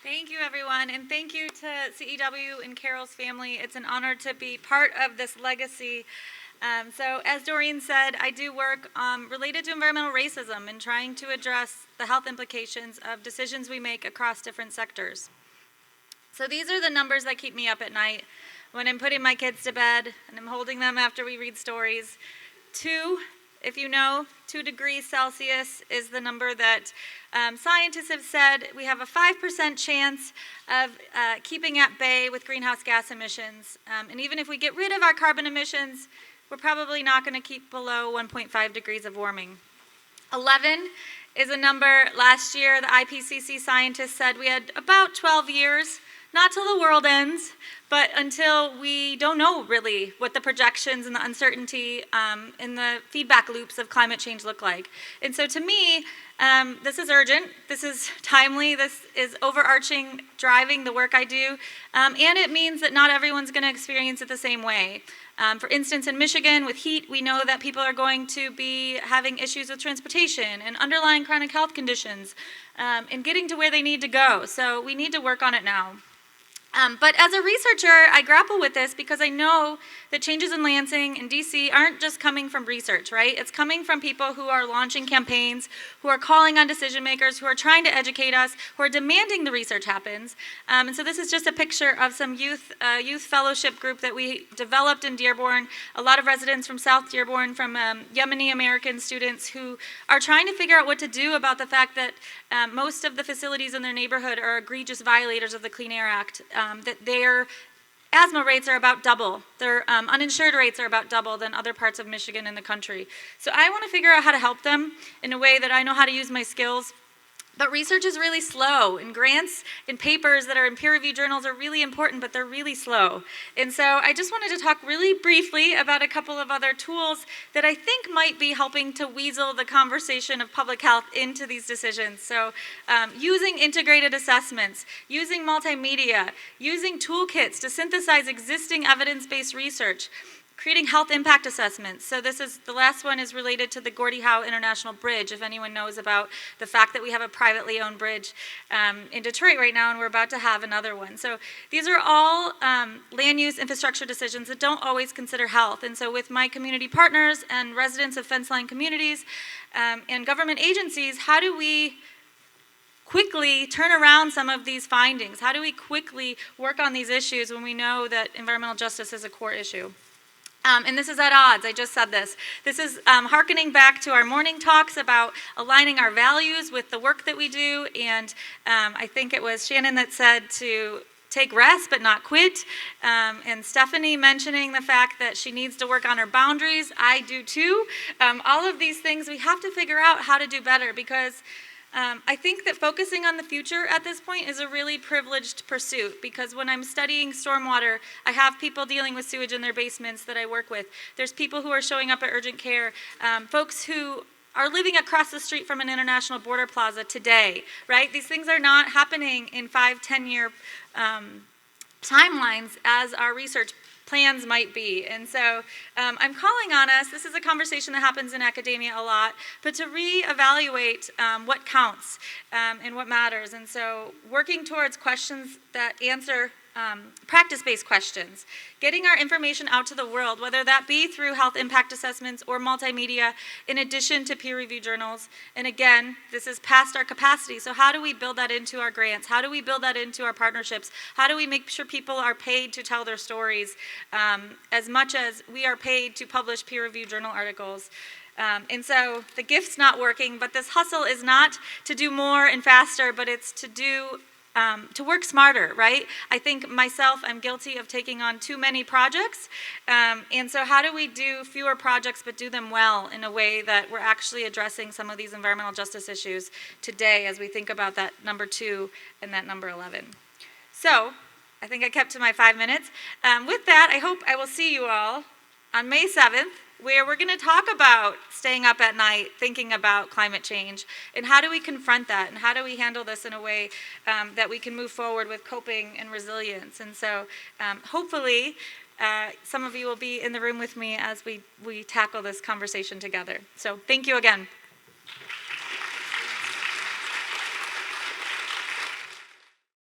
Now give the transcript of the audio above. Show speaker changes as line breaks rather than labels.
Thank you, everyone, and thank you to CEW and Carol's family. It's an honor to be part of this legacy. So as Doreen said, I do work related to environmental racism and trying to address the health implications of decisions we make across different sectors. So these are the numbers that keep me up at night when I'm putting my kids to bed and I'm holding them after we read stories. 2, if you know, 2 degrees Celsius is the number that scientists have said we have a 5% chance of keeping at bay with greenhouse gas emissions. And even if we get rid of our carbon emissions, we're probably not going to keep below 1.5 degrees of warming. 11 is a number last year the IPCC scientists said we had about 12 years, not till the world ends, but until we don't know really what the projections and the uncertainty and the feedback loops of climate change look like. And so to me, this is urgent, this is timely, this is overarching, driving the work I do, and it means that not everyone's going to experience it the same way. For instance, in Michigan, with heat, we know that people are going to be having issues with transportation and underlying chronic health conditions and getting to where they need to go. So we need to work on it now. But as a researcher, I grapple with this because I know that changes in Lansing and DC aren't just coming from research, right? It's coming from people who are launching campaigns, who are calling on decision makers, who are trying to educate us, who are demanding the research happens. And so this is just a picture of some youth fellowship group that we developed in Dearborn. A lot of residents from South Dearborn, from Yemeni American students who are trying to figure out what to do about the fact that most of the facilities in their neighborhood are egregious violators of the Clean Air Act. That their asthma rates are about double, their uninsured rates are about double than other parts of Michigan and the country. So I want to figure out how to help them in a way that I know how to use my skills. But research is really slow, and grants and papers that are in peer-reviewed journals are really important, but they're really slow. And so I just wanted to talk really briefly about a couple of other tools that I think might be helping to weasel the conversation of public health into these decisions. So using integrated assessments, using multimedia, using toolkits to synthesize existing evidence-based research, creating health impact assessments. So the last one is related to the Gordie Howe International Bridge, if anyone knows about the fact that we have a privately owned bridge in Detroit right now, and we're about to have another one. So these are all land use infrastructure decisions that don't always consider health. And so with my community partners and residents of fence-line communities and government agencies, how do we quickly turn around some of these findings? How do we quickly work on these issues when we know that environmental justice is a core issue? And this is at odds, I just said this. This is hearkening back to our morning talks about aligning our values with the work that we do, and I think it was Shannon that said to take rest but not quit, and Stephanie mentioning the fact that she needs to work on her boundaries. I do too. All of these things we have to figure out how to do better, because I think that focusing on the future at this point is a really privileged pursuit, because when I'm studying stormwater, I have people dealing with sewage in their basements that I work with. There's people who are showing up at urgent care, folks who are living across the street from an international border plaza today, right? These things are not happening in 5-10-year timelines as our research plans might be. And so I'm calling on us, this is a conversation that happens in academia a lot, but to reevaluate what counts and what matters. And so working towards questions that answer practice-based questions, getting our information out to the world, whether that be through health impact assessments or multimedia, in addition to peer-reviewed journals. And again, this is past our capacity, so how do we build that into our grants? How do we build that into our partnerships? How do we make sure people are paid to tell their stories as much as we are paid to publish peer-reviewed journal articles? And so the gift's not working, but this hustle is not to do more and faster, but it's to work smarter, right? I think myself, I'm guilty of taking on too many projects. And so how do we do fewer projects but do them well in a way that we're actually addressing some of these environmental justice issues today as we think about that number 2 and that number 11. So I think I kept to my 5 minutes. With that, I hope I will see you all on May 7th, where we're going to talk about staying up at night, thinking about climate change, and how do we confront that, and how do we handle this in a way that we can move forward with coping and resilience. And so hopefully some of you will be in the room with me as we tackle this conversation together. So thank you again.